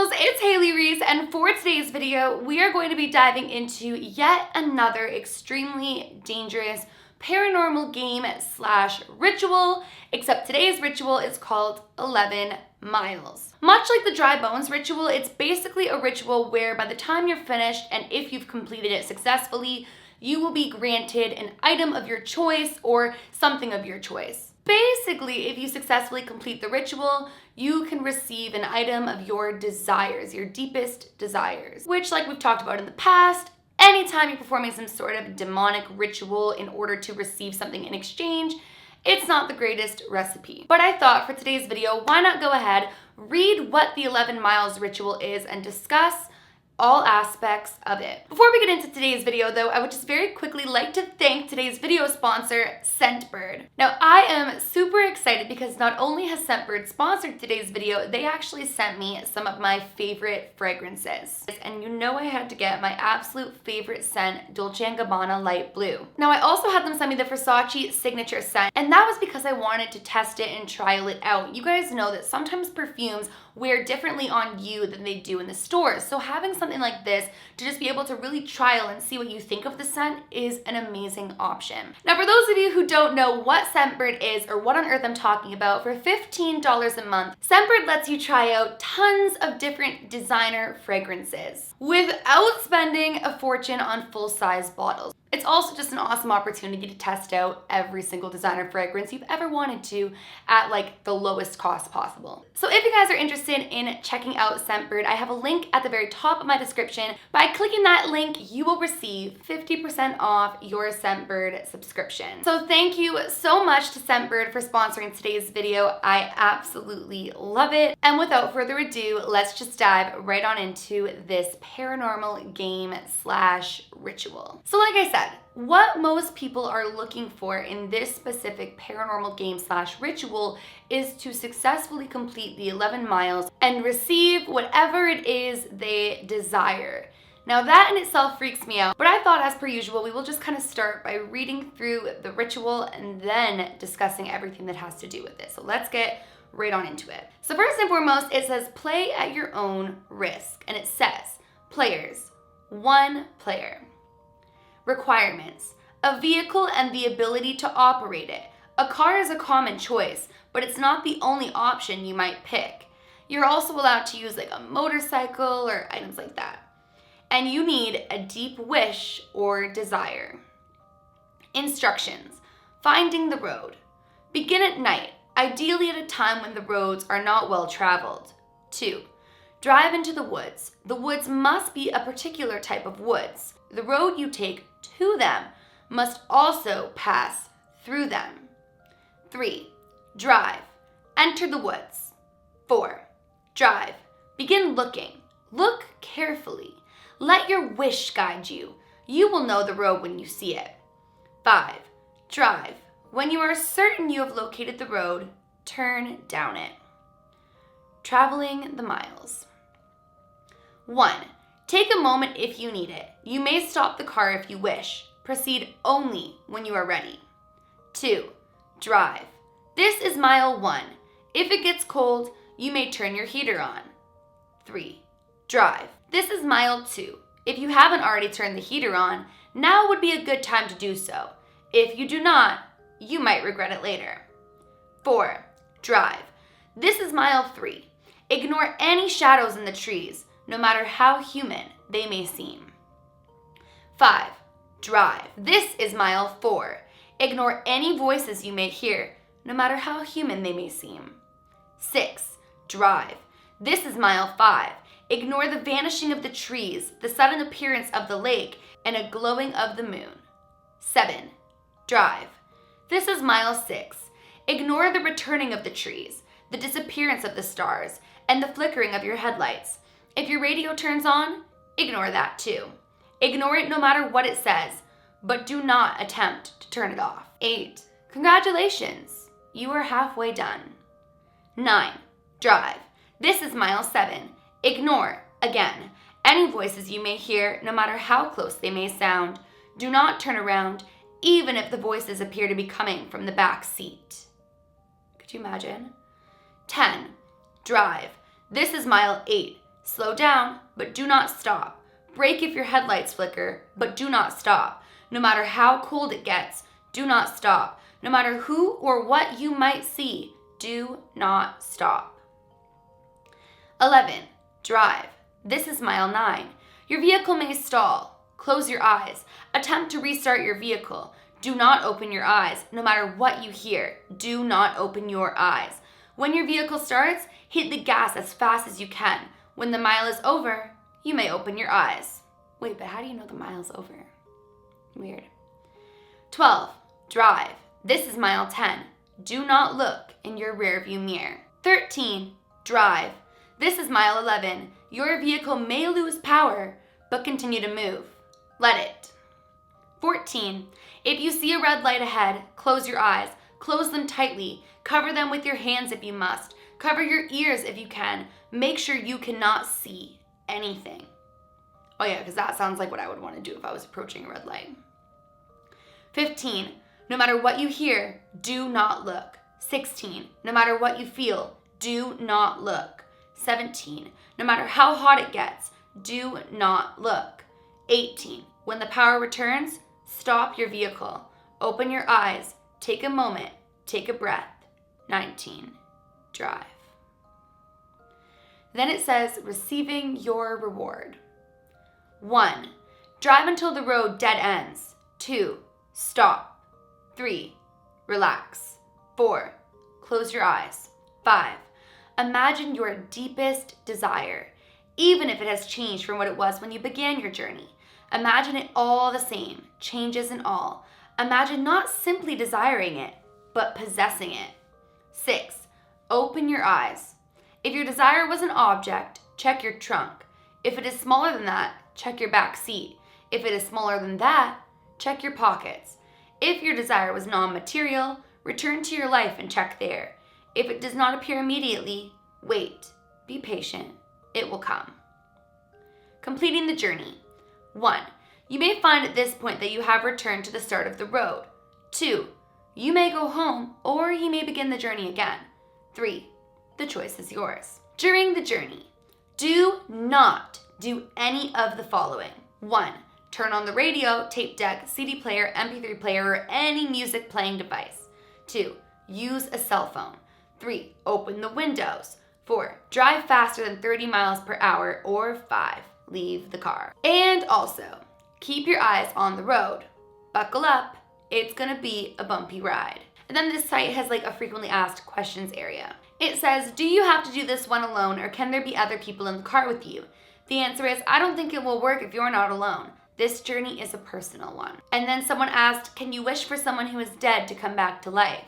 Paranormals, it's Hailey Reese, and for today's video, we are going to be diving into yet another extremely dangerous paranormal game / ritual, except today's ritual is called 11 miles. Much like the dry bones ritual, it's basically a ritual where by the time you're finished, and if you've completed it successfully, you will be granted an item of your choice or something of your choice. Basically, if you successfully complete the ritual, you can receive an item of your desires, your deepest desires, which, like we've talked about in the past, anytime you're performing some sort of demonic ritual in order to receive something in exchange, it's not the greatest recipe. But I thought for today's video, why not go ahead, read what the 11 miles ritual is and discuss all aspects of it. Before we get into today's video though, I would just very quickly like to thank today's video sponsor, Scentbird. Now I am super excited because not only has Scentbird sponsored today's video, they actually sent me some of my favorite fragrances. And you know I had to get my absolute favorite scent, Dolce & Gabbana Light Blue. Now I also had them send me the Versace signature scent, and that was because I wanted to test it and trial it out. You guys know that sometimes perfumes wear differently on you than they do in the stores. So having something like this to just be able to really trial and see what you think of the scent is an amazing option. Now for those of you who don't know what Scentbird is or what on earth I'm talking about, for $15 a month, Scentbird lets you try out tons of different designer fragrances without spending a fortune on full-size bottles. It's also just an awesome opportunity to test out every single designer fragrance you've ever wanted to at like the lowest cost possible. So if you guys are interested in checking out Scentbird, I have a link at the very top of my description. By clicking that link, you will receive 50% off your Scentbird subscription. So thank you so much to Scentbird for sponsoring today's video. I absolutely love it. And without further ado, let's just dive right on into this paranormal game / ritual. So like I said, what most people are looking for in this specific paranormal game / ritual is to successfully complete the 11 miles and receive whatever it is they desire. Now that in itself freaks me out, but I thought as per usual, we will just kind of start by reading through the ritual and then discussing everything that has to do with it. So let's get right on into it. So first and foremost, it says play at your own risk, and it says players, 1 player. Requirements: a vehicle and the ability to operate it. A car is a common choice, but it's not the only option you might pick. You're also allowed to use like a motorcycle or items like that. And you need a deep wish or desire. Instructions: finding the road. Begin at night, ideally at a time when the roads are not well traveled. 2. Drive into the woods. The woods must be a particular type of woods. The road you take to them must also pass through them. 3. Drive. Enter the woods. 4. Drive. Begin looking. Look carefully. Let your wish guide you. You will know the road when you see it. 5. Drive. When you are certain you have located the road, turn down it. Traveling the miles. 1. Take a moment if you need it. You may stop the car if you wish. Proceed only when you are ready. 2. Drive. This is mile 1. If it gets cold, you may turn your heater on. 3. Drive. This is mile 2. If you haven't already turned the heater on, now would be a good time to do so. If you do not, you might regret it later. 4. Drive. This is mile 3. Ignore any shadows in the trees, no matter how human they may seem. 5. Drive. This is mile 4. Ignore any voices you may hear, no matter how human they may seem. 6. Drive. This is mile 5. Ignore the vanishing of the trees, the sudden appearance of the lake, and a glowing of the moon. 7. Drive. This is mile 6. Ignore the returning of the trees, the disappearance of the stars, and the flickering of your headlights. If your radio turns on, ignore that too. Ignore it no matter what it says, but do not attempt to turn it off. 8. Congratulations, you are halfway done. 9. Drive. This is mile 7. Ignore, again, any voices you may hear, no matter how close they may sound. Do not turn around, even if the voices appear to be coming from the back seat. Could you imagine? 10. Drive. This is mile 8. Slow down, but do not stop. Brake if your headlights flicker, but do not stop. No matter how cold it gets, do not stop. No matter who or what you might see, do not stop. 11. Drive. This is mile 9. Your vehicle may stall. Close your eyes. Attempt to restart your vehicle. Do not open your eyes. No matter what you hear, do not open your eyes. When your vehicle starts, hit the gas as fast as you can. When the mile is over, you may open your eyes. Wait, but how do you know the mile's over? Weird. 12. Drive. This is mile 10. Do not look in your rearview mirror. 13. Drive. This is mile 11. Your vehicle may lose power, but continue to move. Let it. 14. If you see a red light ahead, close your eyes. Close them tightly. Cover them with your hands if you must. Cover your ears if you can. Make sure you cannot see anything. Oh yeah, because that sounds like what I would want to do if I was approaching a red light. 15. No matter what you hear, do not look. 16. No matter what you feel, do not look. 17. No matter how hot it gets, do not look. 18. When the power returns, stop your vehicle. Open your eyes. Take a moment. Take a breath. 19. Drive. Then it says, receiving your reward. 1. Drive until the road dead ends. 2. Stop. 3. Relax. 4. Close your eyes. 5. Imagine your deepest desire, even if it has changed from what it was when you began your journey. Imagine it all the same, changes and all. Imagine not simply desiring it, but possessing it. 6. Open your eyes. If your desire was an object, check your trunk. If it is smaller than that, check your back seat. If it is smaller than that, check your pockets. If your desire was non-material, return to your life and check there. If it does not appear immediately, wait. Be patient. It will come. Completing the journey. 1. You may find at this point that you have returned to the start of the road. 2. You may go home, or you may begin the journey again. 3. The choice is yours. During the journey, do not do any of the following. 1. Turn on the radio, tape deck, CD player, MP3 player, or any music playing device. 2. Use a cell phone. 3. Open the windows. 4. Drive faster than 30 miles per hour. Or 5. Leave the car. And also, keep your eyes on the road. Buckle up. It's gonna be a bumpy ride. And then this site has like a frequently asked questions area. It says, do you have to do this one alone, or can there be other people in the car with you? The answer is, I don't think it will work if you're not alone. This journey is a personal one. And then someone asked, can you wish for someone who is dead to come back to life?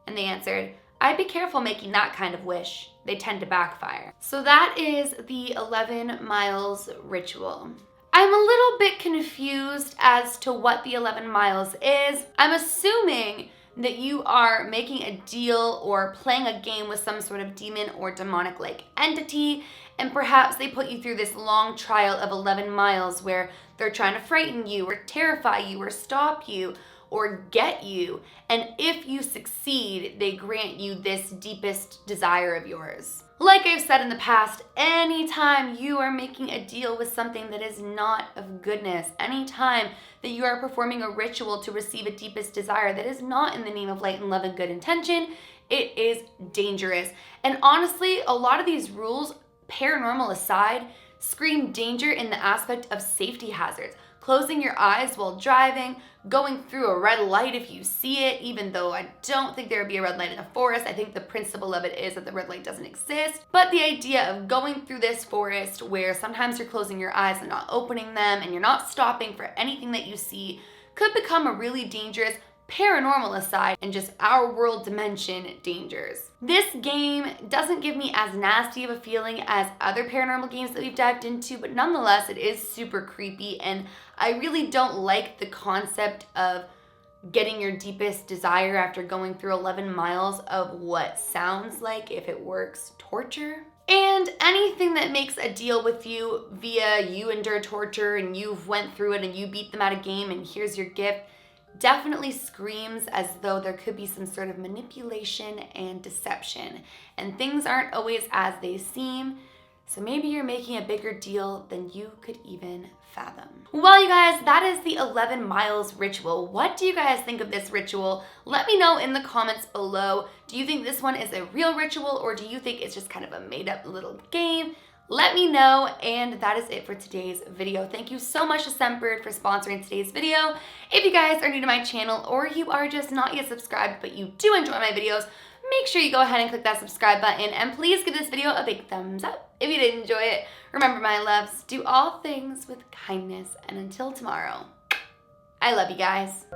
And they answered, I'd be careful making that kind of wish. They tend to backfire. So that is the 11 miles ritual. I'm a little bit confused as to what the 11 miles is. I'm assuming that you are making a deal or playing a game with some sort of demon or demonic-like entity, and perhaps they put you through this long trial of 11 miles where they're trying to frighten you or terrify you or stop you or get you, and if you succeed, they grant you this deepest desire of yours. Like I've said in the past, anytime you are making a deal with something that is not of goodness, anytime that you are performing a ritual to receive a deepest desire that is not in the name of light and love and good intention, it is dangerous. And honestly, a lot of these rules, paranormal aside, scream danger in the aspect of safety hazards. Closing your eyes while driving, going through a red light if you see it, even though I don't think there would be a red light in a forest. I think the principle of it is that the red light doesn't exist. But the idea of going through this forest where sometimes you're closing your eyes and not opening them and you're not stopping for anything that you see could become a really dangerous, paranormal aside, and just our world dimension dangers. This game doesn't give me as nasty of a feeling as other paranormal games that we've dived into, but nonetheless it is super creepy, and I really don't like the concept of getting your deepest desire after going through 11 miles of what sounds like, if it works, torture. And anything that makes a deal with you via you endure torture and you've went through it and you beat them at a game and here's your gift definitely screams as though there could be some sort of manipulation and deception, and things aren't always as they seem. So maybe you're making a bigger deal than you could even fathom. Well, you guys, that is the 11 miles ritual. What do you guys think of this ritual? Let me know in the comments below. Do you think this one is a real ritual, or do you think it's just kind of a made up little game? Let me know, and that is it for today's video. Thank you so much to Sempered for sponsoring today's video. If you guys are new to my channel, or you are just not yet subscribed but you do enjoy my videos, make sure you go ahead and click that subscribe button, and please give this video a big thumbs up if you did enjoy it. Remember, my loves, do all things with kindness, and until tomorrow, I love you guys.